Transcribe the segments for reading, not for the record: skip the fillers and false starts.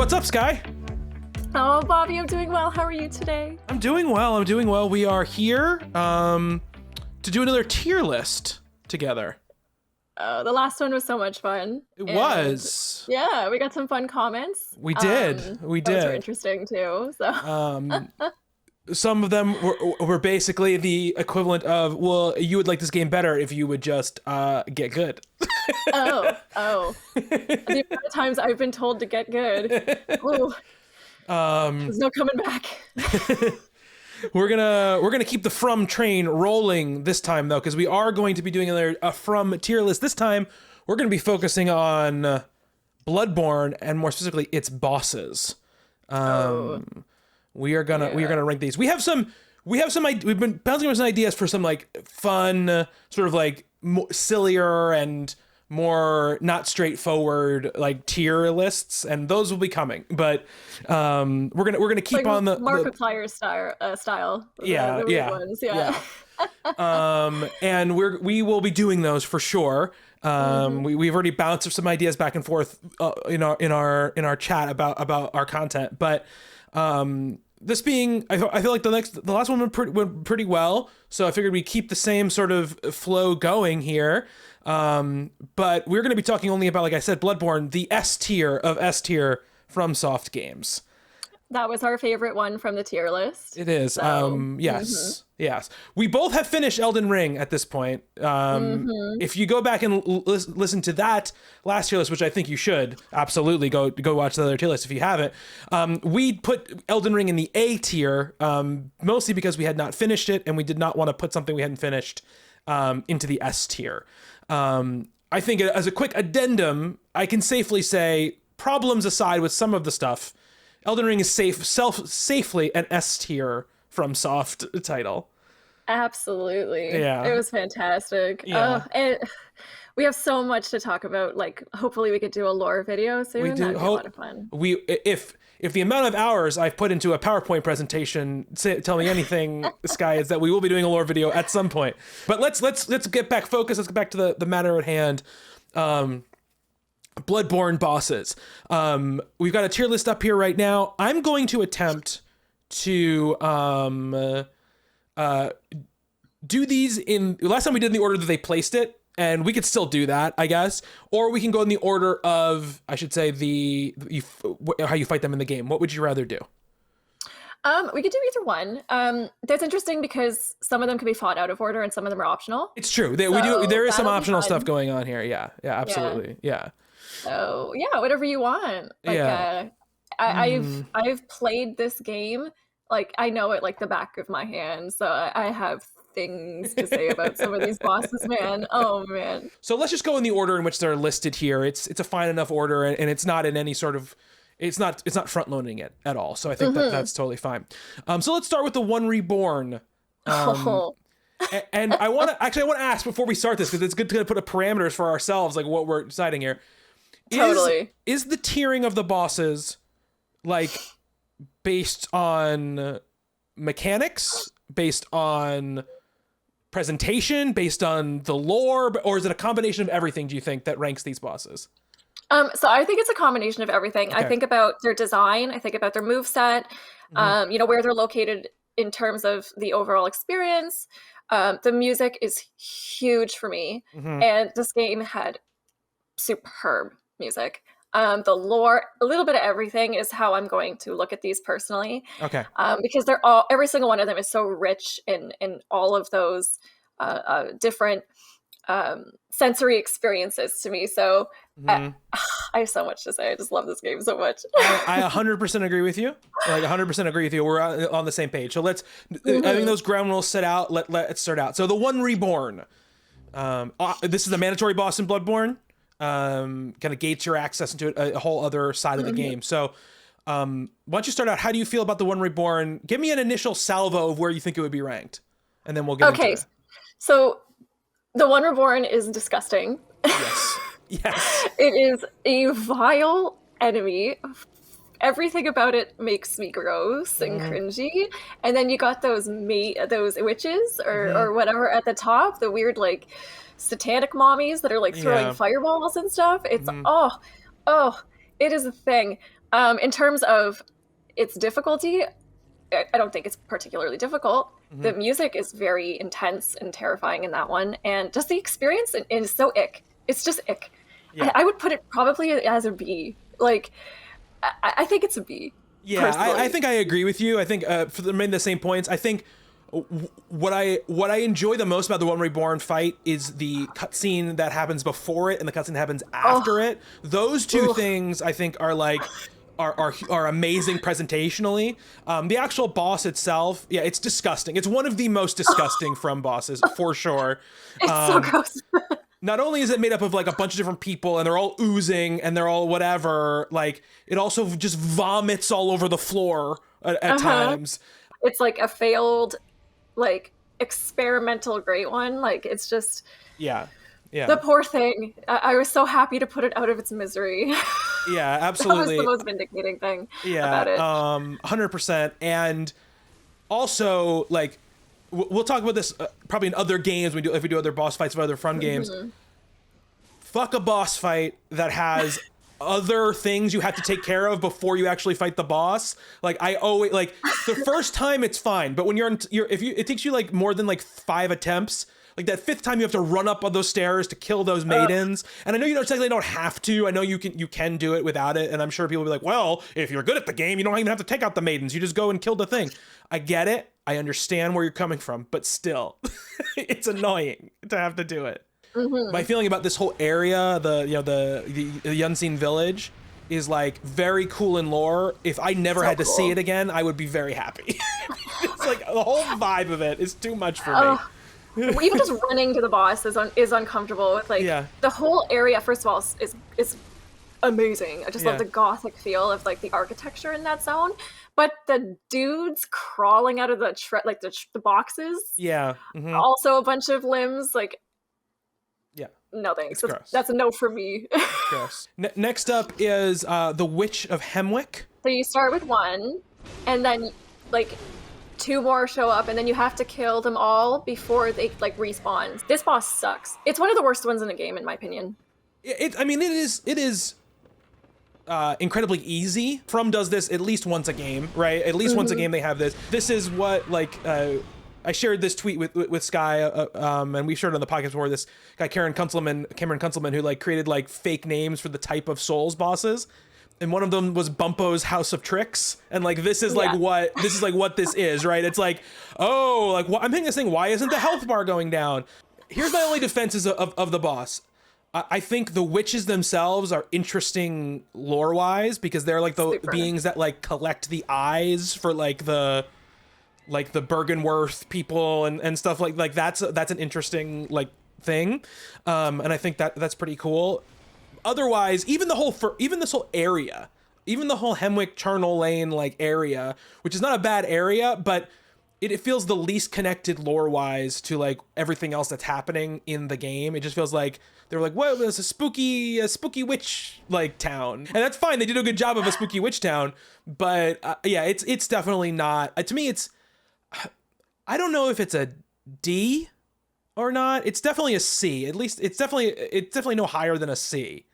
what's up, Skye? Oh, Bobby, I'm doing well. How are you today? I'm doing well. We are here to do another tier list together. The last one was so much fun. It was. Yeah, we got some fun comments. We did. Those were interesting too. So. Some of them were basically the equivalent of, well, you would like this game better if you would just get good. Oh. The amount of times I've been told to get good. Ooh. There's no coming back. We're gonna keep the From train rolling this time though, because we are going to be doing a From tier list this time. We're going to be focusing on Bloodborne and more specifically its bosses. We are gonna rank these. We've been bouncing over some ideas for some like fun, sort of like sillier and more not straightforward like tier lists, and those will be coming. But we're gonna keep like on the Markiplier style. Yeah. Ones. And we will be doing those for sure. We've already bounced some ideas back and forth in our chat about our content, but this being, I feel like the last one went pretty well, so I figured we'd keep the same sort of flow going here. But we're going to be talking only about, like I said, Bloodborne, the S tier of S tier from Soft games. That was our favorite one from the tier list. It is. So, Yes. We both have finished Elden Ring at this point. If you go back and listen to that last tier list, which I think you should, absolutely go watch the other tier list if you haven't. We put Elden Ring in the A tier, mostly because we had not finished it and we did not want to put something we hadn't finished into the S tier. I think as a quick addendum, I can safely say, problems aside with some of the stuff, Elden Ring is safely an S tier from Soft title. Absolutely. Yeah. It was fantastic. Yeah. We have so much to talk about. Like, hopefully we could do a lore video soon. That'd be a lot of fun. If the amount of hours I've put into a PowerPoint presentation tell me anything, Skye, is that we will be doing a lore video at some point. But let's get back focused. Let's get back to the matter at hand. Bloodborne bosses. We've got a tier list up here right now. I'm going to attempt to do these in last time we did in the order that they placed it, and we could still do that, I guess, or we can go in the order of, I should say, how you fight them in the game. What would you rather do? We could do either one. That's interesting because some of them can be fought out of order and some of them are optional. It's true. There is some optional stuff going on here. Yeah, absolutely. Yeah. So yeah, whatever you want. Like, I've played this game, like I know it like the back of my hand, so I have things to say about some of these bosses, man. Oh man. So let's just go in the order in which they're listed here. It's a fine enough order, and it's not in any sort of, it's not front loading it at all. So I think that's totally fine. So let's start with the One Reborn. And I want to ask before we start this, because it's good to put a parameters for ourselves, like what we're deciding here. Is the tiering of the bosses like based on mechanics, based on presentation, based on the lore, or is it a combination of everything, do you think, that ranks these bosses? So I think it's a combination of everything. Okay. I think about their design, I think about their moveset, where they're located in terms of the overall experience. The music is huge for me, and this game had superb music. The lore, a little bit of everything is how I'm going to look at these personally. Okay. Because every single one of them is so rich in all of those different sensory experiences to me. So I have so much to say. I just love this game so much. I 100% agree with you. Like 100% agree with you. We're on the same page. So let's, I think those ground rules set out. Let's start out. So the One Reborn. This is a mandatory boss in Bloodborne. Kind of gates your access into a whole other side of the game. So why don't you start out? How do you feel about the One Reborn? Give me an initial salvo of where you think it would be ranked, and then we'll get into it. So the One Reborn is disgusting. Yes. It is a vile enemy. Everything about it makes me gross and cringy. And then you got those witches or whatever at the top, the weird like satanic mommies that are like throwing fireballs and stuff. It's it is a thing. In terms of its difficulty, I don't think it's particularly difficult. The music is very intense and terrifying in that one, and just the experience is so ick. It's just ick. Yeah. I would put it probably as a B. Like, I think it's a B. Yeah, I think I agree with you. I think for the same points, I think what I enjoy the most about the One Reborn fight is the cutscene that happens before it and the cutscene that happens after it. Those two things I think are like are amazing presentationally. The actual boss itself, yeah, it's disgusting. It's one of the most disgusting From bosses for sure. It's so gross. Not only is it made up of like a bunch of different people and they're all oozing and they're all whatever, like it also just vomits all over the floor at times. It's like a failed, like, experimental great one. Like, it's just... Yeah. The poor thing. I was so happy to put it out of its misery. Yeah, absolutely. That was the most vindicating thing about it. 100%. And also, like, we'll talk about this probably in other games if we do other boss fights of other From games. Fuck a boss fight that has other things you have to take care of before you actually fight the boss. Like, I always, like, the first time it's fine, but when it takes you like more than like 5 attempts. Like that 5th time you have to run up on those stairs to kill those maidens. And I know you technically don't have to. I know you can do it without it. And I'm sure people will be like, well, if you're good at the game, you don't even have to take out the maidens. You just go and kill the thing. I get it. I understand where you're coming from, but still, it's annoying to have to do it. My feeling about this whole area, the Unseen Village, is like very cool in lore. If I never had to see it again, I would be very happy. It's like the whole vibe of it is too much for me. Even just running to the boss is uncomfortable. With like the whole area, first of all, is amazing. I just love the gothic feel of like the architecture in that zone. But the dudes crawling out of the boxes, also a bunch of limbs, like. No thanks. That's a no for me. Gross. Next up is the Witch of Hemwick. So you start with 1, and then like 2 more show up, and then you have to kill them all before they like respawn. This boss sucks. It's one of the worst ones in the game, in my opinion. It is incredibly easy. From does this at least once a game, right? At least once a game they have this. This is what like I shared this tweet with Skye, and we shared it on the podcast before. This guy Cameron Kunzelman, who like created like fake names for the type of Souls bosses, and one of them was Bumpo's House of Tricks, and like this is like what this is, right? It's like, oh, like I'm hitting this thing. Why isn't the health bar going down? Here's my only defenses of the boss. I think the witches themselves are interesting lore wise because they're like the beings that like collect the eyes for like the Bergenworth people and stuff like that's an interesting like thing, and I think that's pretty cool. Otherwise, even this whole area, even the whole Hemwick Charnel Lane like area, which is not a bad area, but it feels the least connected lore wise to like everything else that's happening in the game. It just feels like they were like, well, it's a spooky witch like town, and that's fine. They did a good job of a spooky witch town, but it's definitely not. To me, I don't know if it's a D or not. It's definitely a C. At least it's definitely no higher than a C.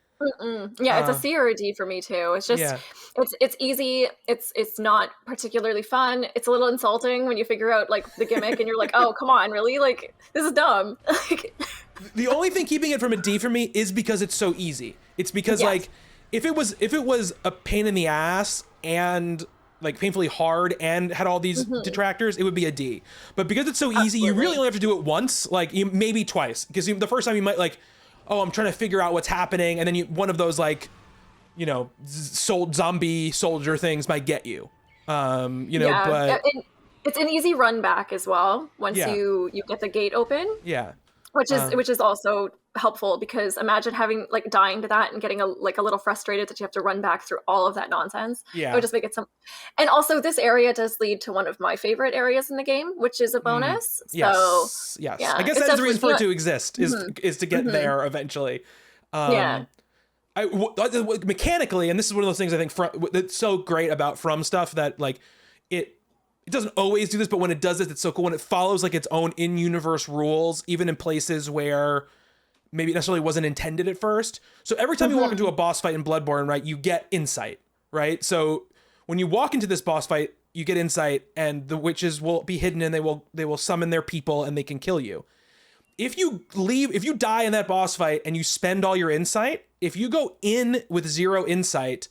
Yeah, it's a C or a D for me too. It's just it's easy. It's not particularly fun. It's a little insulting when you figure out like the gimmick and you're like, oh, come on, really? Like this is dumb. The only thing keeping it from a D for me is because it's so easy. It's because like if it was a pain in the ass and like painfully hard and had all these detractors, it would be a D. But because it's so easy, you really only have to do it once, like maybe twice. Because the first time you might like, oh, I'm trying to figure out what's happening, and then one of those like, zombie soldier things might get you. But it's an easy run back as well once you get the gate open. Yeah. Which is also helpful because imagine having like dying to that and getting a little frustrated that you have to run back through all of that nonsense. Yeah. It would just make it and also this area does lead to one of my favorite areas in the game, which is a bonus. Yes. Yeah, I guess that is the reason for it to exist is to get there eventually. Mechanically, and this is one of those things I think that's so great about From stuff that like it doesn't always do this, but when it does this, it's so cool when it follows like its own in-universe rules, even in places where maybe it necessarily wasn't intended at first. So every time you walk into a boss fight in Bloodborne, right, you get insight. right? So when you walk into this boss fight, you get insight, and the witches will be hidden, and they will summon their people, and they can kill you. If you die in that boss fight and you spend all your insight, if you go in with 0 insight,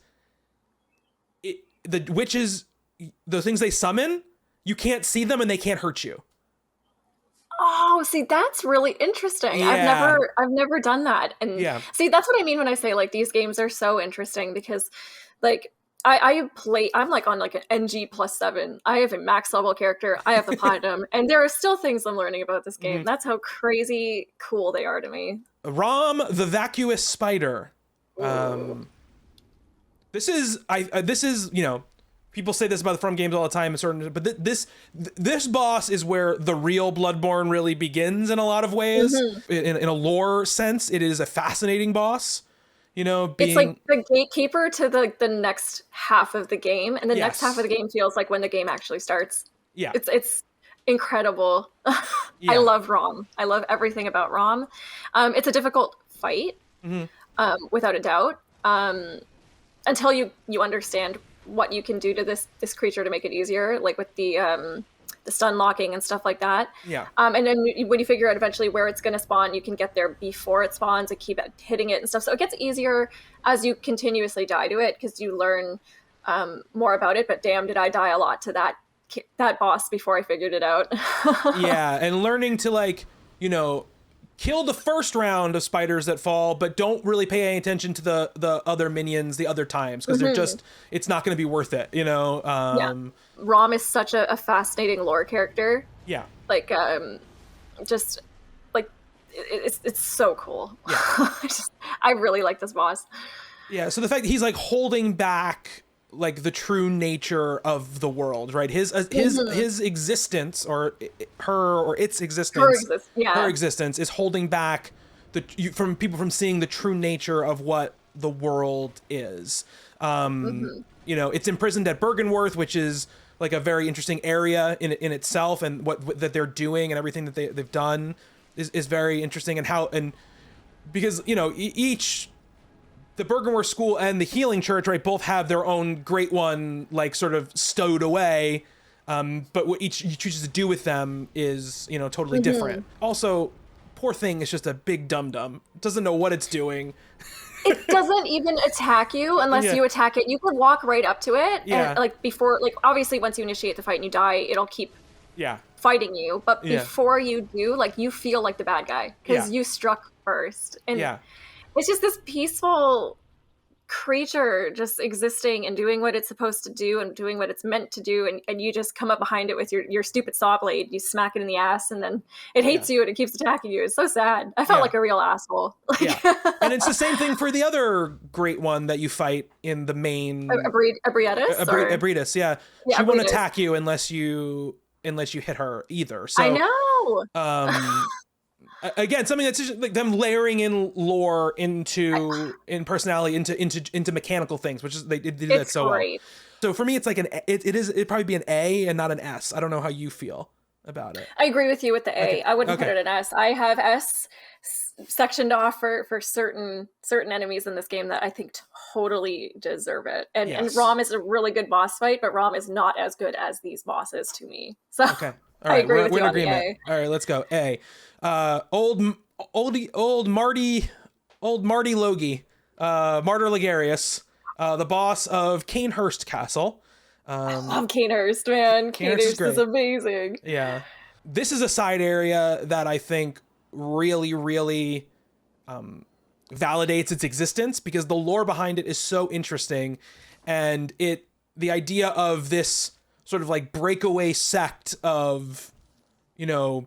the witches, the things they summon, you can't see them and they can't hurt you. Oh, see, that's really interesting. Yeah. I've never done that. And see, that's what I mean when I say like these games are so interesting, because like I'm like on like an NG +7. I have a max level character. I have the platinum, and there are still things I'm learning about this game. That's how crazy cool they are to me. Rom the Vacuous Spider. This is, you know, people say this about the From games all the time, but this boss is where the real Bloodborne really begins in a lot of ways. In a lore sense, it is a fascinating boss. You know, it's like the gatekeeper to the next half of the game, and the next half of the game feels like when the game actually starts. Yeah, it's incredible. I love Rom. I love everything about Rom. It's a difficult fight, without a doubt. Until you understand what you can do to this creature to make it easier, like with the stun locking and stuff like that. And then when you figure out eventually where it's going to spawn, you can get there before it spawns and keep hitting it and stuff. So it gets easier as you continuously die to it, because you learn more about it. But damn, did I die a lot to that boss before I figured it out. And learning to, like, you know, kill the first round of spiders that fall, but don't really pay any attention to the other minions the other times, because they're just, it's not going to be worth it, you know? Rom is such a fascinating lore character. Like, just, like, it's so cool. I really like this boss. So the fact that he's, like, holding back, like, the true nature of the world, right? His existence, or its existence, her existence is holding back from people from seeing the true nature of what the world is. You know, it's imprisoned at Bergenworth, which is like a very interesting area in itself, and what that they're doing and everything that they've done is very interesting, and because, you know, the Bergenworth School and the Healing Church, right, both have their own great one, like, sort of stowed away, but what each chooses to do with them is, you know, totally different. Also, poor thing is just a big dum-dum. It doesn't know what it's doing. It doesn't even attack you unless you attack it. You could walk right up to it, and, like, before, like, obviously once you initiate the fight and you die, it'll keep fighting you, but before you do, like, you feel like the bad guy, because you struck first. And it's just this peaceful creature just existing and doing what it's supposed to do and doing what it's meant to do, and you just come up behind it with your stupid saw blade, you smack it in the ass, and then it hates you and it keeps attacking you. It's so sad. I felt like a real asshole. And it's the same thing for the other great one that you fight in the main Abriatus? Abriatus, she won't attack you unless you hit her either. So I know. Again, something that's just like them layering in lore in personality into mechanical things, which is they did that so great. Well. So for me, it's like it'd probably be an A and not an S. I don't know how you feel about it. I agree with you with the A. Okay. I wouldn't put it an S. I have S sectioned off for certain enemies in this game that I think totally deserve it. And Rom is a really good boss fight, but Rom is not as good as these bosses to me. So okay. All right, I agree with you in on agreement. the A. All right, let's go. A. Old Marty Logie, Martyr Ligarius, the boss of Canehurst Castle. I love Canehurst, man. Canehurst is amazing. Yeah. This is a side area that I think really, really validates its existence, because the lore behind it is so interesting, and the idea of this sort of like breakaway sect of, you know,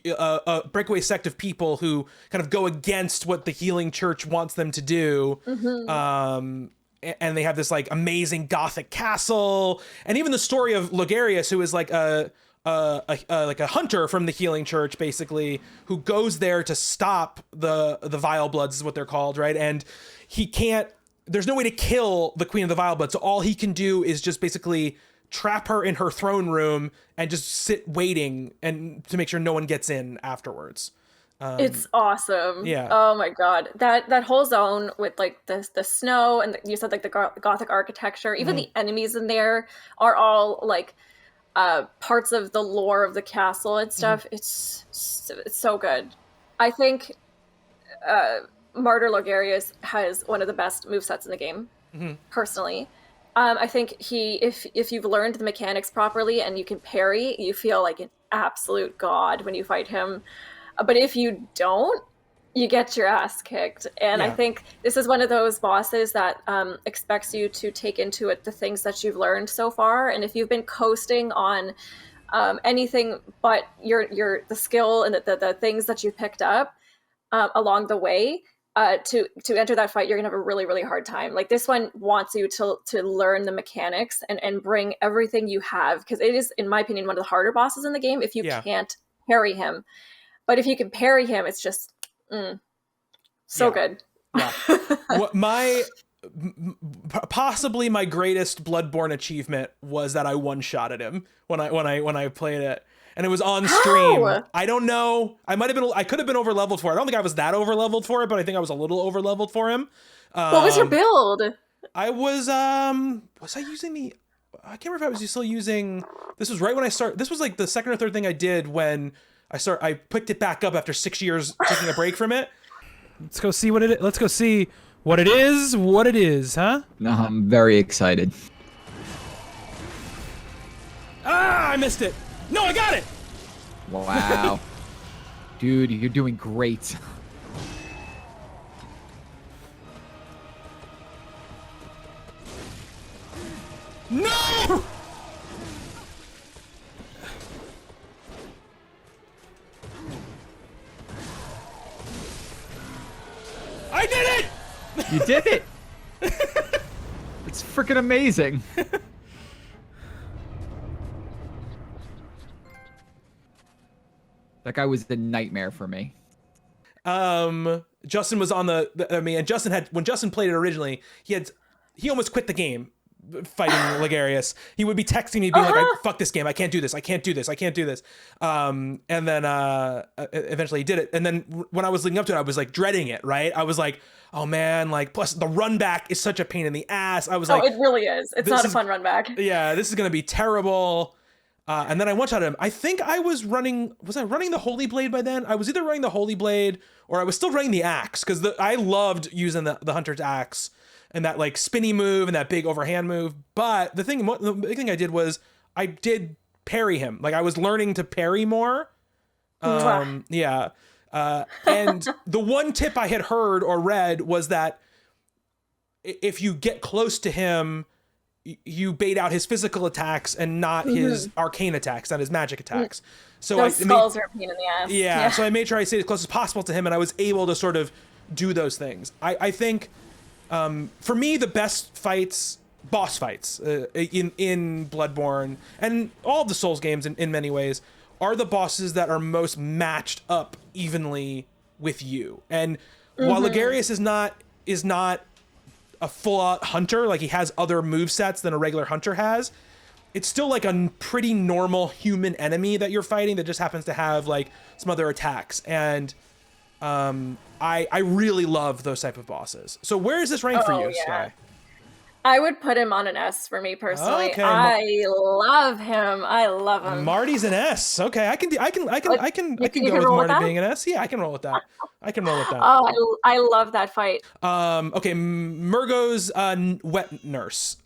a breakaway sect of people who kind of go against what the Healing Church wants them to do. And they have this like amazing Gothic castle, and even the story of Logarius, who is like a hunter from the Healing Church, basically, who goes there to stop the Vile Bloods, is what they're called, right? And there's no way to kill the Queen of the Vile Blood, so all he can do is just basically trap her in her throne room and just sit waiting and to make sure no one gets in afterwards. It's awesome. Yeah. Oh my god, that whole zone with like the snow and you said like the Gothic architecture, even the enemies in there are all like parts of the lore of the castle and stuff. It's so good. I think Martyr Logarius has one of the best movesets in the game, personally. I think if you've learned the mechanics properly and you can parry, you feel like an absolute god when you fight him. But if you don't, you get your ass kicked. And I think this is one of those bosses that expects you to take into it the things that you've learned so far. And if you've been coasting on anything but the skill and the things that you picked up along the way, to enter that fight, you're gonna have a really, really hard time. Like this one wants you to learn the mechanics and bring everything you have, because it is, in my opinion, one of the harder bosses in the game if you can't parry him. But if you can parry him, it's just so good. Yeah. Possibly my greatest Bloodborne achievement was that I one-shotted him when I played it, and it was on stream. How? I don't know. I could have been over-leveled for it. I don't think I was that over-leveled for it, but I think I was a little over-leveled for him. What was your build? I was I using the, I can't remember if I was still using, this was right when I started, this was like the second or third thing I did when I picked it back up after 6 years taking a break from it. Let's go see what it is, huh? No, I'm very excited. Ah, I missed it. No, I got it. Wow. Dude, you're doing great. No! I did it! You did it! It's freaking amazing. That guy was the nightmare for me. Justin was on and Justin when Justin played it originally, he almost quit the game fighting Logarius. He would be texting me being like, fuck this game, I can't do this. And then eventually he did it. And then when I was leading up to it, I was like dreading it, right? I was like, oh man, like, plus the run back is such a pain in the ass. I was like, it really is. It's not a fun run back. Yeah, this is gonna be terrible. And then I one-shot him. I think I was running the Holy Blade by then? I was either running the Holy Blade or I was still running the axe, because I loved using the Hunter's axe and that like spinny move and that big overhand move. But the big thing I did was I did parry him. Like I was learning to parry more. Yeah. And the one tip I had heard or read was that if you get close to him, you bait out his physical attacks and not his arcane attacks, not his magic attacks. So those skulls are a pain in the ass. Yeah, so I made sure I stayed as close as possible to him, and I was able to sort of do those things. I think, for me, the best boss fights in Bloodborne, and all of the Souls games in many ways, are the bosses that are most matched up evenly with you. And while Logarius is not a full-out hunter, like he has other movesets than a regular hunter has, it's still like a pretty normal human enemy that you're fighting that just happens to have like some other attacks. And I really love those type of bosses. So where is this rank for you, Skye? I would put him on an S for me personally. Okay. I love him. I love him. Marty's an S. Okay, I can go with Marty being an S. Yeah, I can roll with that. Oh, I love that fight. Okay, Murgo's wet nurse.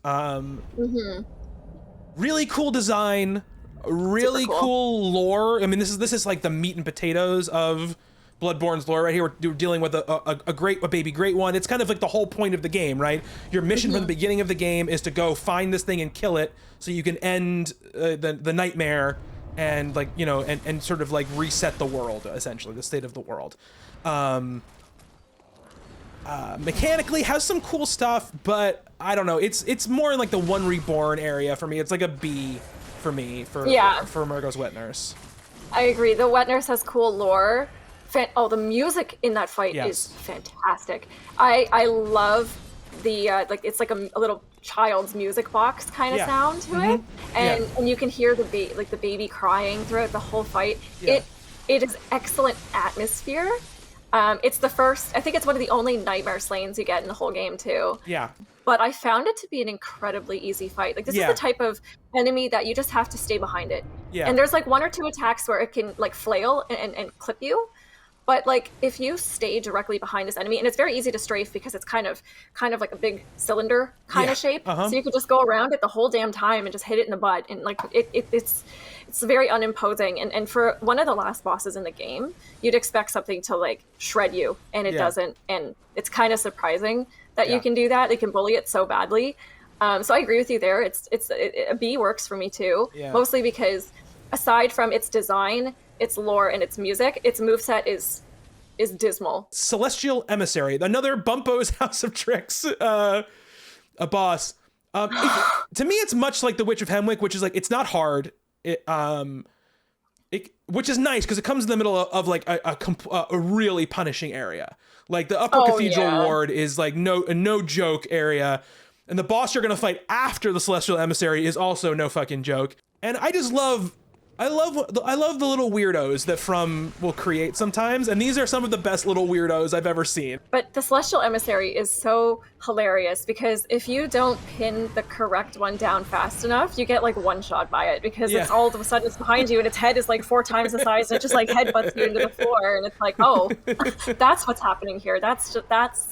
Really cool design, really cool lore. I mean, this is like the meat and potatoes of Bloodborne's lore right here. We're dealing with a baby great one. It's kind of like the whole point of the game, right? Your mission from the beginning of the game is to go find this thing and kill it, so you can end the nightmare and like and sort of like reset the world, essentially the state of the world. Mechanically has some cool stuff, but I don't know. It's more in like the One Reborn area for me. It's like a B for me for Murgo's wet nurse. I agree. The wet nurse has cool lore. The music in that fight is fantastic. I love the like it's like a little child's music box kind of sound to it, and you can hear the baby crying throughout the whole fight. It is excellent atmosphere. It's the first, I think it's one of the only nightmare slayings you get in the whole game too. Yeah. But I found it to be an incredibly easy fight. Like, this is the type of enemy that you just have to stay behind it. Yeah. And there's like one or two attacks where it can like flail and clip you. But like if you stay directly behind this enemy, and it's very easy to strafe because it's kind of like a big cylinder kind of shape. So you could just go around it the whole damn time and just hit it in the butt. And like it's very unimposing. And for one of the last bosses in the game, you'd expect something to like shred you, and it doesn't. And it's kind of surprising that you can do that. They can bully it so badly. So I agree with you there. A B works for me too, mostly because aside from its design, its lore, and its music, its moveset is dismal. Celestial Emissary, another Bumpo's House of Tricks a boss. To me, it's much like the Witch of Hemwick, which is like, it's not hard. Which is nice because it comes in the middle of like a really punishing area. Like the Upper Cathedral Ward is like a no joke area, and the boss you're gonna fight after the Celestial Emissary is also no fucking joke. And I love the little weirdos that From will create sometimes, and these are some of the best little weirdos I've ever seen. But the Celestial Emissary is so hilarious because if you don't pin the correct one down fast enough, you get like one shot by it because it's all of a sudden it's behind you and its head is like 4 times the size and it just like headbutts you into the floor, and it's like, oh, that's what's happening here. That's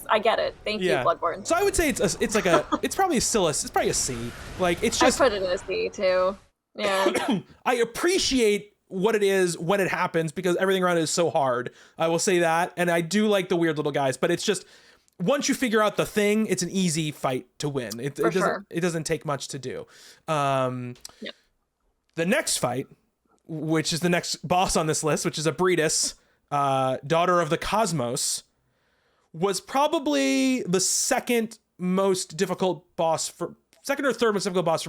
I get it. Thank you, Bloodborne. So I would say it's probably still it's probably a C. Like it's just, I put it in a C too. Yeah. I appreciate what it is when it happens because everything around it is so hard. I will say that. And I do like the weird little guys, but it's just, once you figure out the thing, it's an easy fight to win. It doesn't take much to do. The next fight, which is the next boss on this list, which is Abretus, Daughter of the Cosmos, was probably the second or third most difficult boss for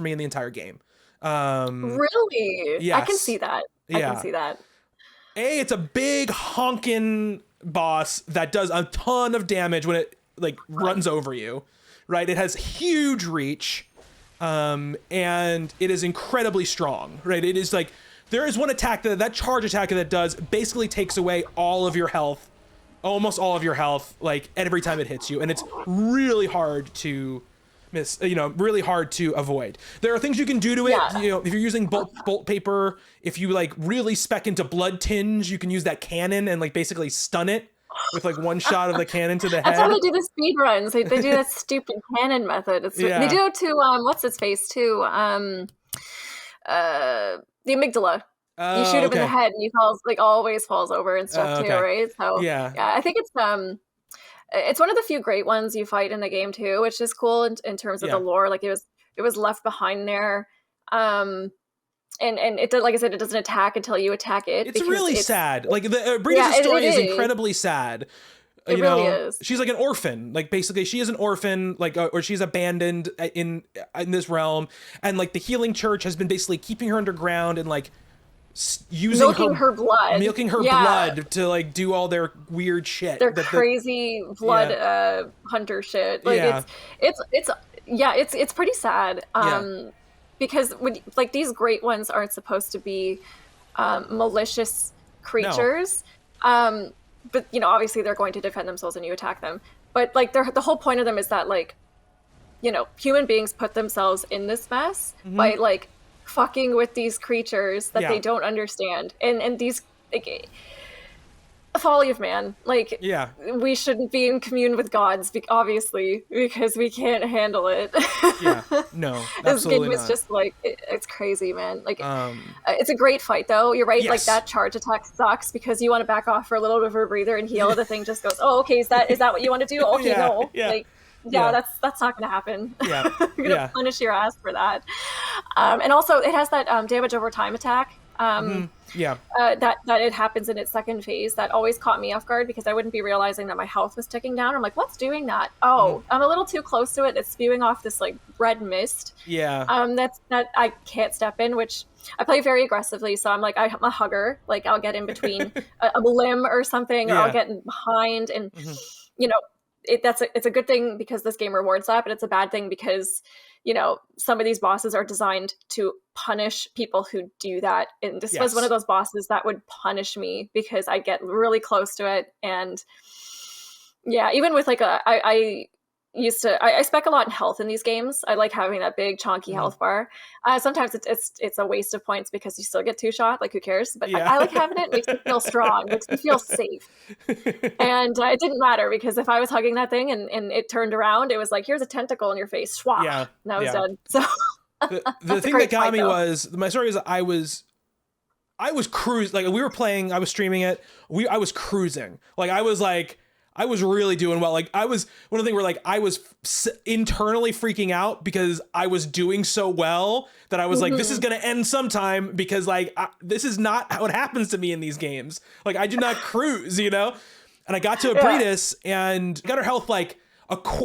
me in the entire game. Really? Yes. I can see that. I can see that. It's a big honking boss that does a ton of damage when it like runs over you, right? It has huge reach, and it is incredibly strong, right? It is like, there is one attack that charge attack that does basically takes away all of your health, almost all of your health, like every time it hits you, and it's really hard to miss, really hard to avoid. There are things you can do to it. If you're using bolt paper, if you like really spec into blood tinge, you can use that cannon and like basically stun it with like one shot of the cannon to the head. That's how they do the speed runs. They do that stupid cannon method. They do it to what's its face too. The amygdala. You shoot him in the head and he always falls over and stuff too, right? So yeah, I think it's one of the few great ones you fight in the game too, which is cool in terms of the lore. Like it was left behind there, and it like I said, it doesn't attack until you attack it. It's really sad. Like the Brenna's story is incredibly sad. It really is. She's like an orphan. Like basically, she is an orphan. Like or she's abandoned in this realm, and like the Healing Church has been basically keeping her underground and like milking her blood to like do all their weird shit, their crazy blood hunter shit. Like it's pretty sad because like these great ones aren't supposed to be malicious creatures, but obviously they're going to defend themselves when you attack them, but like the whole point of them is that like human beings put themselves in this mess by like fucking with these creatures that they don't understand, and these like folly of man. Like we shouldn't be in commune with gods, obviously, because we can't handle it. No, this game is just like it's crazy, man. Like it's a great fight though. You're right. Like that charge attack sucks because you want to back off for a little bit of a breather and heal. The thing just goes, oh, okay, is that what you want to do? Okay, no, like. That's not gonna happen. You're gonna punish your ass for that. And also it has that damage over time attack. That it happens in its second phase. That always caught me off guard because I wouldn't be realizing that my health was ticking down. I'm like, what's doing that? Oh, I'm a little too close to it. It's spewing off this like red mist. That I can't step in, which I play very aggressively. So I'm like, I'm a hugger. Like I'll get in between a limb or something, or I'll get in behind, and it's a good thing because this game rewards that, but it's a bad thing because, you know, some of these bosses are designed to punish people who do that. And this was one of those bosses that would punish me because I get really close to it. And yeah, even with like I spec a lot in health in these games. I like having that big chonky health bar. Sometimes it's a waste of points because you still get 2-shot. Like, who cares? But I like having it. It makes me feel strong. It makes me feel safe. And it didn't matter because if I was hugging that thing and it turned around, it was like, here's a tentacle in your face. Schwah. Yeah. And I was dead. So the thing that got me was, my story is I was cruising. Like, we were playing, I was streaming it. I was cruising. Like, I was really doing well. Like, I was one of the things where like I was internally freaking out because I was doing so well that I was like, this is going to end sometime because like, this is not how it happens to me in these games. Like, I do not cruise, you know? And I got to Abritas and got her health like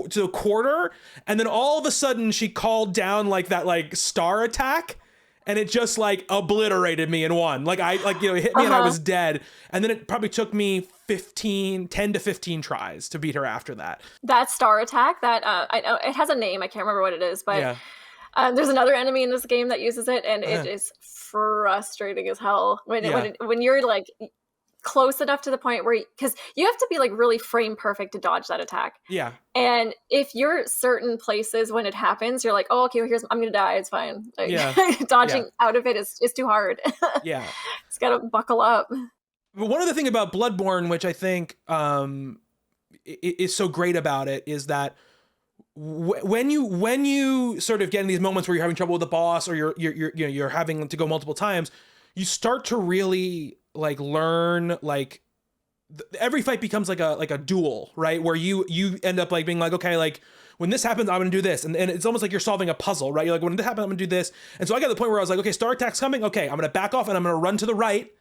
to a quarter. And then all of a sudden she called down like that, like star attack. And it just like obliterated me in one. Like it hit me and I was dead. And then it probably took me 10 to 15 tries to beat her after that. That star attack, that I know it has a name. I can't remember what it is, but there's another enemy in this game that uses it, and it is frustrating as hell when you're like close enough to the point where, because you have to be like really frame perfect to dodge that attack. Yeah. And if you're certain places when it happens, you're like, oh, okay, well, I'm gonna die. It's fine. Like, dodging out of it is too hard. Yeah. It's gotta buckle up. But one other thing about Bloodborne, which I think is so great about it, is that when you sort of get in these moments where you're having trouble with the boss or you're having to go multiple times, you start to really like learn, like every fight becomes like a duel, right? Where you end up like being like, okay, like when this happens, I'm gonna do this. And it's almost like you're solving a puzzle, right? You're like, when this happens, I'm gonna do this. And so I got to the point where I was like, okay, star attack's coming. Okay, I'm gonna back off and I'm gonna run to the right,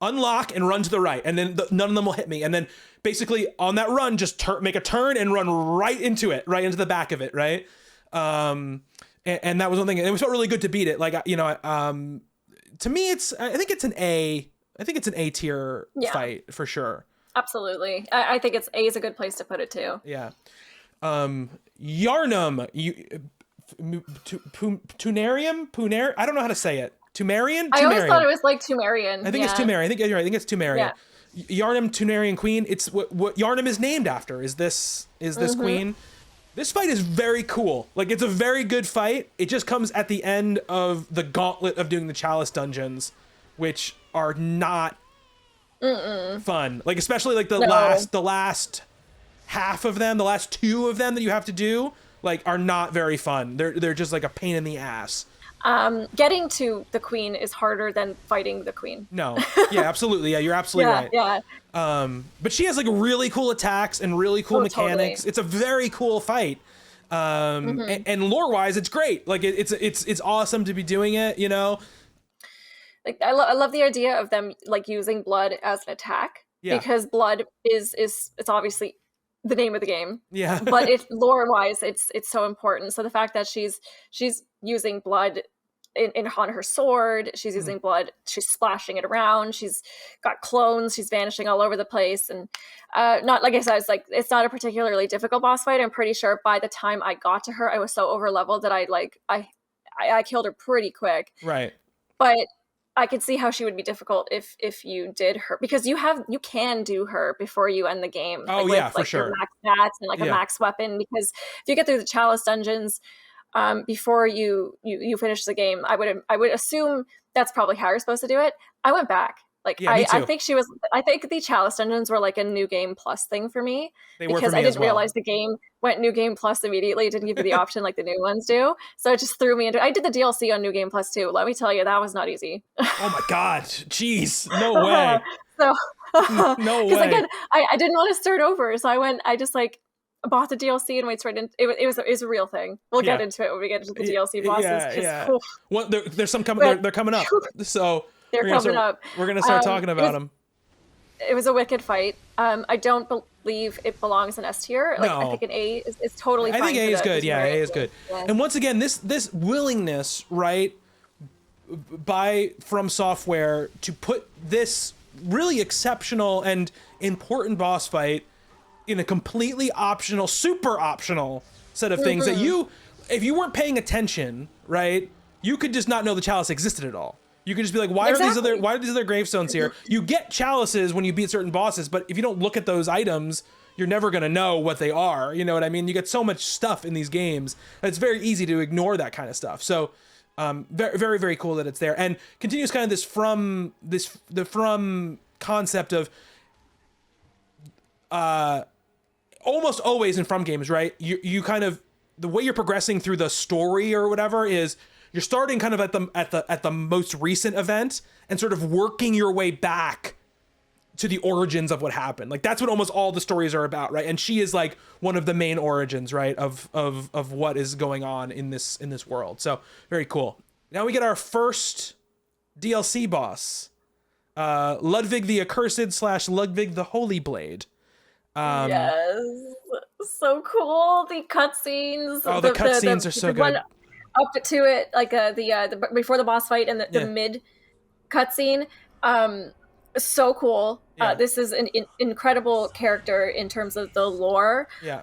unlock and run to the right. And then none of them will hit me. And then basically on that run, just make a turn and run right into it, right into the back of it, right? And that was one thing. And it felt really good to beat it. Like, you know, to me, I think it's an A tier fight for sure. Absolutely. I think A is a good place to put it too. Yeah. Yarnum, Punarium? I don't know how to say it. Tumerian? I always thought it was like Tumerian. I think it's Tumerian. I think you're right. I think it's Tumerian. Yeah. Yarnum, Tunarian Queen. It's what Yarnum is named after. Is this queen? This fight is very cool. Like, it's a very good fight. It just comes at the end of the gauntlet of doing the Chalice dungeons, which are not fun. Like, especially like the last half of them, the last 2 of them that you have to do, like, are not very fun. They're just like a pain in the ass. Getting to the queen is harder than fighting the queen. No. Yeah, absolutely. Yeah, you're absolutely right. Yeah. But she has like really cool attacks and really cool mechanics. Totally. It's a very cool fight. And lore-wise, it's great. Like it's awesome to be doing it, you know? Like I love the idea of them like using blood as an attack. Yeah. Because blood is it's obviously the name of the game. Yeah. But lore-wise, it's so important. So the fact that she's using blood on her sword, she's using blood, she's splashing it around, she's got clones, she's vanishing all over the place, and not like I said, it's not a particularly difficult boss fight. I'm pretty sure by the time I got to her, I was so over leveled that I killed her pretty quick. Right. But I could see how she would be difficult if you did her, because you can do her before you end the game. Oh, like, yeah, with, for like, sure. Your max stats and like a max weapon, because if you get through the Chalice dungeons before you finish the game, I would assume that's probably how you're supposed to do it. I went back. Like, yeah, I think the Chalice dungeons were like a new game plus thing for me. Because I didn't realize the game went new game plus immediately. It didn't give you the option like the new ones do. So it just threw me into. I did the DLC on new game plus too. Let me tell you, that was not easy. Oh my god, jeez, no way. So no way. Because again, I didn't want to start over, so I just like bought the DLC and went straight in. It was a real thing. We'll get into it when we get into the DLC bosses. Yeah. Well, there's some coming. They're coming up. So. They're coming up. We're going to start talking about them. It was a wicked fight. I don't believe it belongs in S tier. Like, no. I think an A is totally fine. I think A is good. Yeah, A is good. Yeah. And once again, this willingness, right, from Software to put this really exceptional and important boss fight in a completely optional, super optional set of things that if you weren't paying attention, right, you could just not know the chalice existed at all. You could just be like, why are these other gravestones here? You get chalices when you beat certain bosses, but if you don't look at those items, you're never going to know what they are. You know what I mean? You get so much stuff in these games. It's very easy to ignore that kind of stuff. So very, very, very cool that it's there, and continues kind of the from concept of almost always in From games, right? You kind of, the way you're progressing through the story or whatever is you're starting kind of at the most recent event and sort of working your way back to the origins of what happened. Like that's what almost all the stories are about, right? And she is like one of the main origins, right, of what is going on in this world. So very cool. Now we get our first DLC boss, Ludwig the Accursed / Ludwig the Holy Blade. Yes, so cool. The cutscenes. Oh, the cutscenes are so good. Up to it, like the before the boss fight and the mid cutscene. So cool. Yeah. This is an incredible character in terms of the lore. Yeah.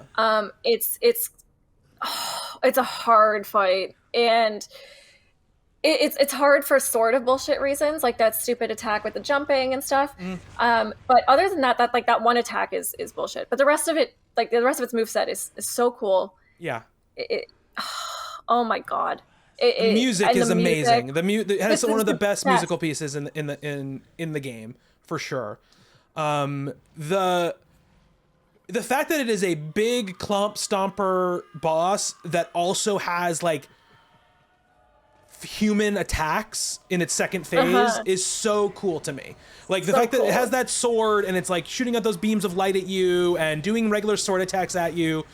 It's a hard fight, and it's hard for sort of bullshit reasons, like that stupid attack with the jumping and stuff. But other than that one attack is bullshit. But the rest of it, like the rest of its moveset is so cool. Yeah. Oh my god. The music is amazing. It has one of the best musical pieces in the game, for sure. The fact that it is a big clump stomper boss that also has like human attacks in its second phase is so cool to me. Like the fact that it has that sword and it's like shooting out those beams of light at you and doing regular sword attacks at you.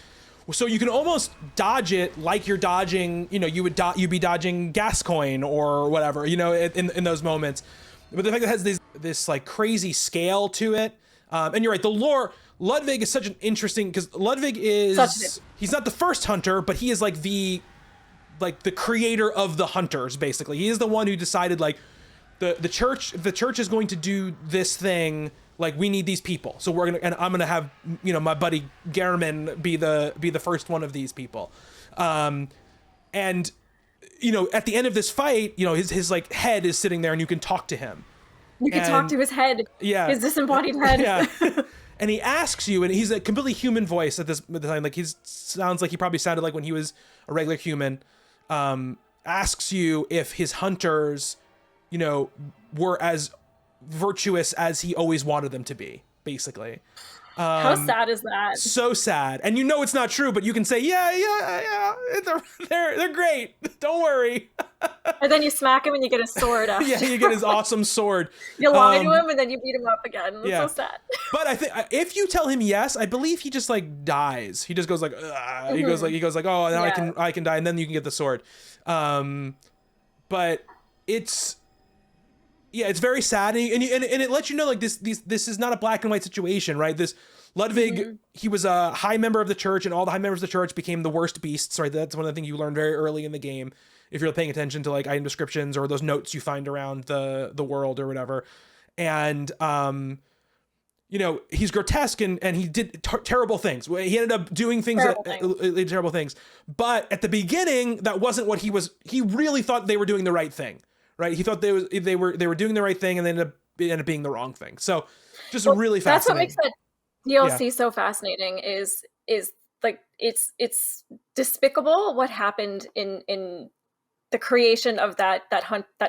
So you can almost dodge it like you're dodging, you know, you'd be dodging Gascoigne or whatever, you know, in those moments. But the fact that it has this like crazy scale to it. And you're right, the lore, Ludwig is such an interesting, because Ludwig is, he's not the first hunter, but he is like the creator of the hunters, basically. He is the one who decided like the church is going to do this thing. Like we need these people, so I'm gonna have, you know, my buddy Gehrman be the first one of these people, and you know, at the end of this fight, you know, his like head is sitting there and you can talk to him. You can talk to his head. Yeah, his disembodied head. Yeah, and he asks you, and he's a completely human voice at the time. Like he sounds like he probably sounded like when he was a regular human. Asks you if his hunters, you know, were as virtuous as he always wanted them to be, basically. How sad is that? So sad. And you know it's not true, but you can say, yeah, they're great. Don't worry. And then you smack him and you get a sword after. Yeah, you get his awesome sword. You lie to him and then you beat him up again. It's so sad. But I think if you tell him yes, I believe he just like dies. He just goes like, he goes like, oh, now I can die, and then you can get the sword. But it's very sad, and it lets you know like this is not a black and white situation, right? This Ludwig, he was a high member of the church, and all the high members of the church became the worst beasts, right? That's one of the things you learn very early in the game if you're paying attention to like item descriptions or those notes you find around the world or whatever. And you know, he's grotesque and he did terrible things. He ended up doing things terrible things. But at the beginning, that wasn't what he really thought they were doing the right thing. Right, he thought they were doing the right thing, and they ended up being the wrong thing. So, just really fascinating. That's what makes that DLC so fascinating. Is like it's despicable what happened in the creation of that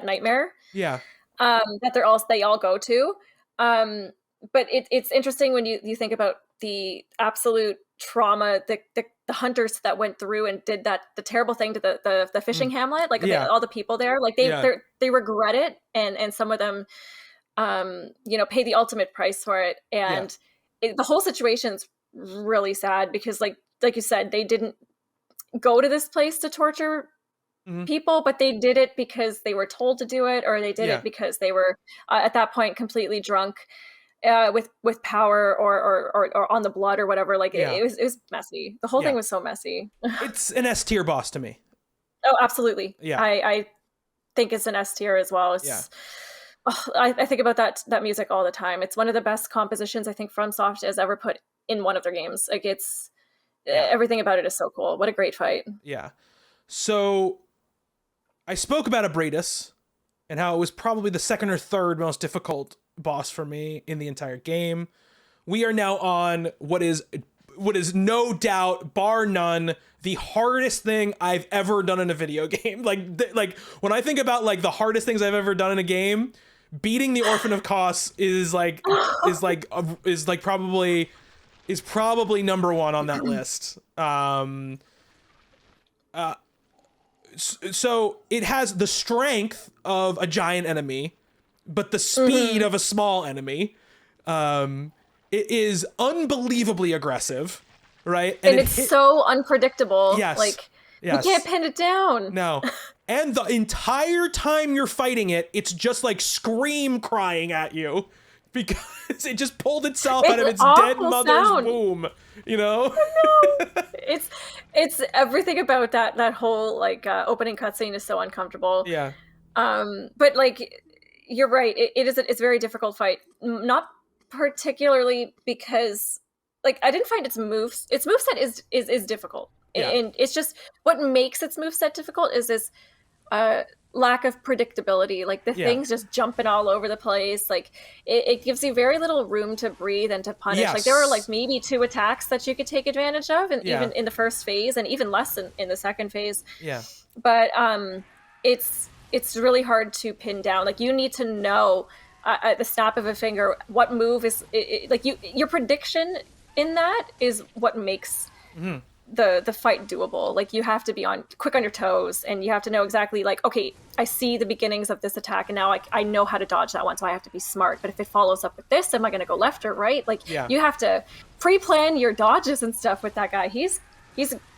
nightmare. Yeah. That they all go to. But it's interesting when you think about the absolute trauma the hunters that went through and did the terrible thing to the fishing hamlet, like all the people there, like they regret it, and some of them you know, pay the ultimate price for it, and the whole situation's really sad because like you said, they didn't go to this place to torture people, but they did it because they were told to do it, or they did it because they were at that point completely drunk with power or on the blood or whatever. Like it was messy. The whole thing was so messy. It's an S tier boss to me. Oh, absolutely. Yeah. I think it's an S tier as well. It's, I think about that music all the time. It's one of the best compositions I think FromSoft has ever put in one of their games. Like it's everything about it is so cool. What a great fight. Yeah. So I spoke about Abradus and how it was probably the second or third most difficult boss for me in the entire game. We are now on what is no doubt, bar none, the hardest thing I've ever done in a video game. Like when I think about like the hardest things I've ever done in a game, beating the Orphan of Kos is probably number one on that list. So it has the strength of a giant enemy, but the speed of a small enemy. It is unbelievably aggressive, right? And it's so unpredictable. Yes. Like, yes. you can't pin it down. No. And the entire time you're fighting it, it's just like scream crying at you because it just pulled itself out of its dead mother's womb, you know? No. It's everything about that whole like opening cutscene is so uncomfortable. Yeah. But like, you're right. It's a very difficult fight. Not particularly because like I didn't find its moveset is difficult. Yeah. And it's just what makes its moveset difficult is this lack of predictability. Like the things just jumping all over the place. Like it gives you very little room to breathe and to punish. Yes. Like there were like maybe 2 attacks that you could take advantage of, and even in the first phase, and even less in the second phase. Yeah. But it's really hard to pin down. Like you need to know at the snap of a finger what move is like your prediction in that is what makes the fight doable. Like you have to be quick on your toes, and you have to know exactly like, okay, I see the beginnings of this attack, and now I know how to dodge that one, so I have to be smart. But if it follows up with this, am I going to go left or right? Like you have to pre-plan your dodges and stuff with that guy. He's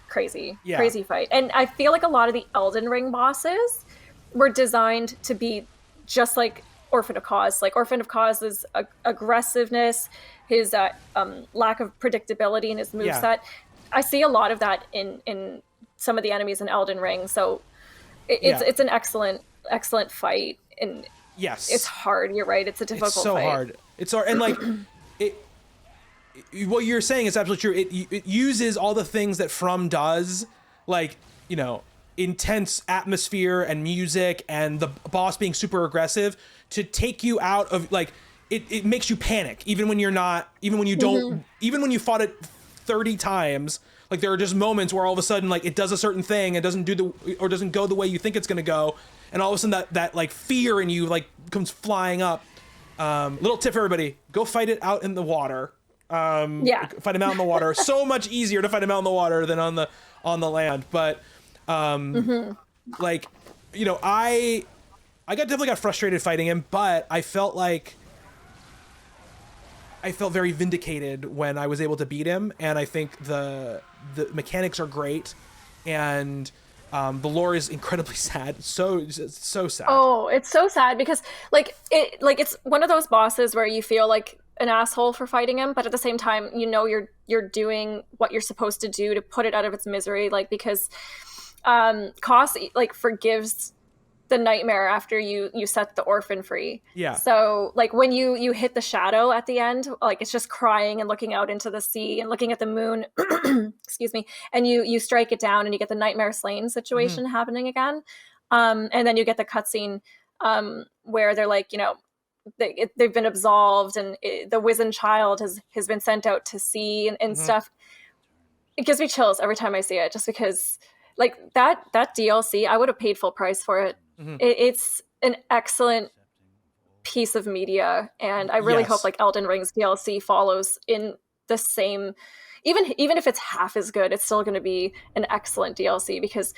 crazy, crazy fight. And I feel like a lot of the Elden Ring bosses were designed to be just like Orphan of Kos. Like Orphan of Kos' aggressiveness, his lack of predictability in his moveset. I see a lot of that in some of the enemies in Elden Ring. So it's an excellent fight, and it's hard. You're right. It's a difficult. It's so fight. hard. It's hard, and like what you're saying is absolutely true. It uses all the things that From does, like, you know, intense atmosphere and music and the boss being super aggressive to take you out of like it makes you panic even when you fought it 30 times. Like there are just moments where all of a sudden like it does a certain thing and doesn't go the way you think it's gonna go, and all of a sudden that like fear in you like comes flying up. Little tip for everybody: go fight it out in the water. Fight him out in the water. So much easier to fight him out in the water than on the land. But like, you know, I definitely got frustrated fighting him, but I felt very vindicated when I was able to beat him, and I think the mechanics are great, and the lore is incredibly sad. So sad. Oh, it's so sad because it's one of those bosses where you feel like an asshole for fighting him, but at the same time, you know, you're doing what you're supposed to do to put it out of its misery. Like because Kos like forgives the nightmare after you set the orphan free. Yeah. So like when you hit the shadow at the end, like it's just crying and looking out into the sea and looking at the moon, excuse me, and you strike it down and you get the nightmare slain situation happening again. And then you get the cutscene where they're like, you know, they've been absolved, and the wizened child has been sent out to sea and stuff. It gives me chills every time I see it, just because like that DLC, I would have paid full price for it. It's an excellent piece of media, and I really hope like Elden Ring's DLC follows in the same, even if it's half as good, it's still going to be an excellent DLC, because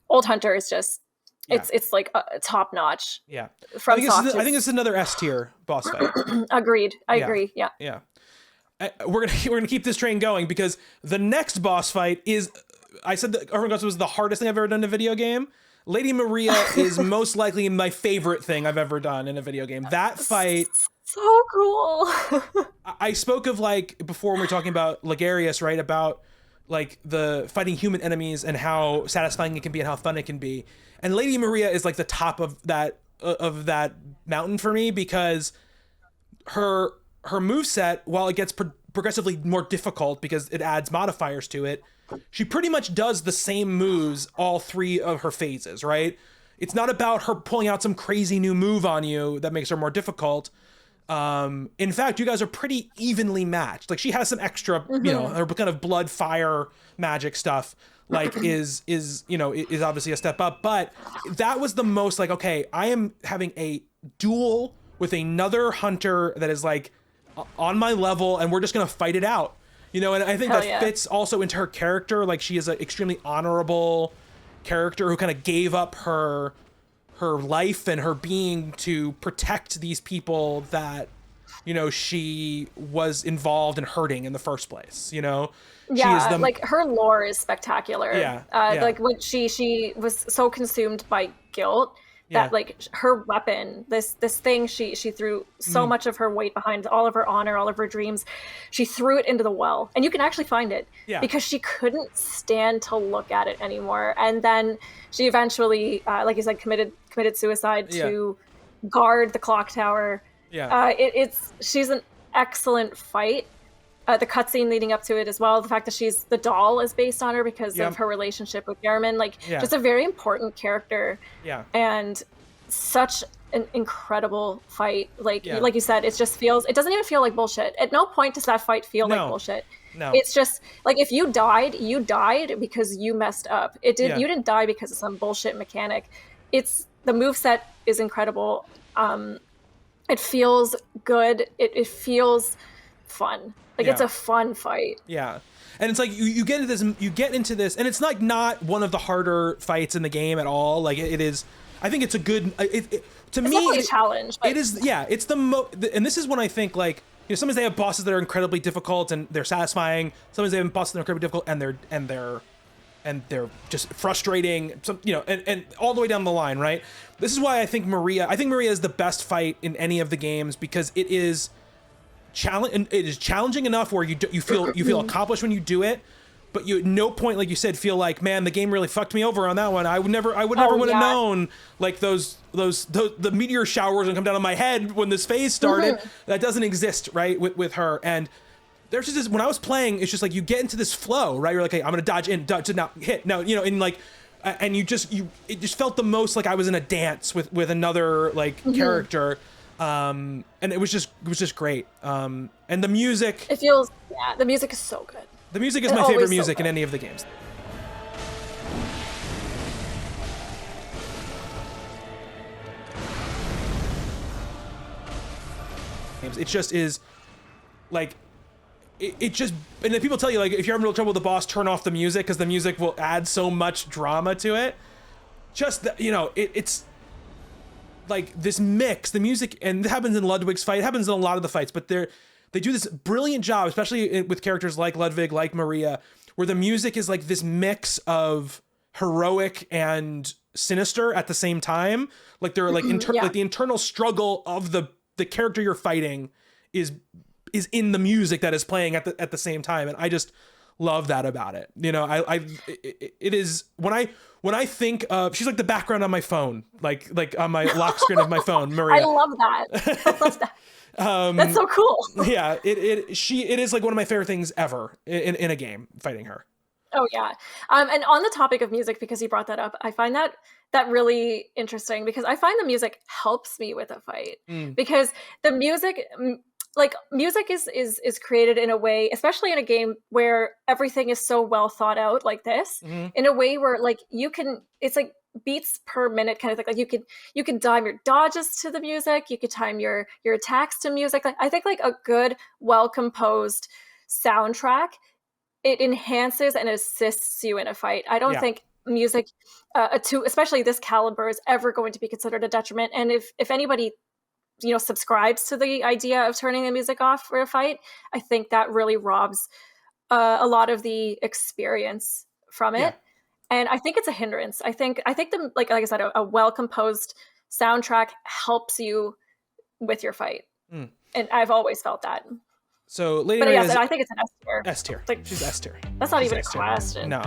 Old Hunter is just it's like top notch. Yeah, I think it's another S tier boss fight. Agreed. I agree. Yeah. Yeah. We're gonna keep this train going, because the next boss fight is, I said that Orphan of Kos was the hardest thing I've ever done in a video game. Lady Maria is most likely my favorite thing I've ever done in a video game. That fight, so cool. I spoke of like before when we were talking about Ligarius, right? About like the fighting human enemies and how satisfying it can be and how fun it can be. And Lady Maria is like the top of that mountain for me, because her moveset, while it gets progressively more difficult because it adds modifiers to it, she pretty much does the same moves all 3 of her phases, right? It's not about her pulling out some crazy new move on you that makes her more difficult. In fact, you guys are pretty evenly matched. Like, she has some extra, you know, her kind of blood fire magic stuff, like is obviously a step up. But that was the most like, okay, I am having a duel with another hunter that is like on my level, and we're just gonna fight it out, you know. And I think that fits also into her character. Like, she is an extremely honorable character who kind of gave up her life and her being to protect these people that, you know, she was involved in hurting in the first place, you know. Yeah, like, her lore is spectacular. Yeah, like, when she was so consumed by guilt that like her weapon, this thing she threw so much of her weight behind, all of her honor, all of her dreams, she threw it into the well, and you can actually find it because she couldn't stand to look at it anymore. And then she eventually, like you said, committed suicide to guard the clock tower. She's an excellent fight. The cutscene leading up to it as well, the fact that the doll is based on her because of her relationship with Gehrman, like just a very important character. And such an incredible fight. Like you said, it doesn't even feel like bullshit. At no point does that fight feel like bullshit. No. It's just like, if you died because you messed up. You didn't die because of some bullshit mechanic. The moveset is incredible. It feels good. It feels fun. Like, it's a fun fight. Yeah. And it's like you get into this, and it's like not one of the harder fights in the game at all. Like, it is. I think it's a good. To me, it's definitely a challenge. But... It is. Yeah. It's and this is when I think, like, you know, sometimes they have bosses that are incredibly difficult and they're satisfying. Sometimes they have bosses that are incredibly difficult and they're just frustrating. Some, you know, and all the way down the line, right? This is why I think Maria is the best fight in any of the games, because it is. It is challenging enough where you feel accomplished when you do it, but you at no point, like you said, feel like, man, the game really fucked me over on that one. I would never would have known, like, the meteor showers and come down on my head when this phase started. That doesn't exist, right, with her. And there's just this, when I was playing, it's just like you get into this flow, right? You're like, hey, I'm gonna dodge in, dodge now, hit, no, you know, and like, and it just felt the most like I was in a dance with another like character. And it was just great. And the music, the music is so good. The music is my favorite music in any of the games. It just is like, it just, and then people tell you, like, if you're having real trouble with the boss, turn off the music, because the music will add so much drama to it. Just, you know, it's like this mix, the music, and it happens in Ludwig's fight, it happens in a lot of the fights, but they do this brilliant job, especially with characters like Ludwig, like Maria, where the music is like this mix of heroic and sinister at the same time. Like they're like, like the internal struggle of the character you're fighting is in the music that is playing at the same time, and I just love that about it. You know, it is when I think of, she's like the background on my phone, like on my lock screen of my phone, Maria. I love that. I love that. That's so cool. Yeah, it is like one of my favorite things ever in a game, fighting her. Oh yeah. And on the topic of music, because you brought that up, I find that really interesting, because I find the music helps me with a fight, because the music, like, music is created in a way, especially in a game where everything is so well thought out like this, in a way where, like, it's like beats per minute kind of thing. Like, you can time your dodges to the music, you could time your attacks to music. Like, I think, like, a good, well composed soundtrack, it enhances and assists you in a fight. I don't think music to especially this caliber is ever going to be considered a detriment. And if anybody, you know, subscribes to the idea of turning the music off for a fight, I think that really robs a lot of the experience from it. And I think it's a hindrance. I think the, like I said, a well composed soundtrack helps you with your fight. And I've always felt that. So Lady But Maria yes, I think it's an S tier. S tier. Like, she's S tier. That's not She's even S-tier. a question. No.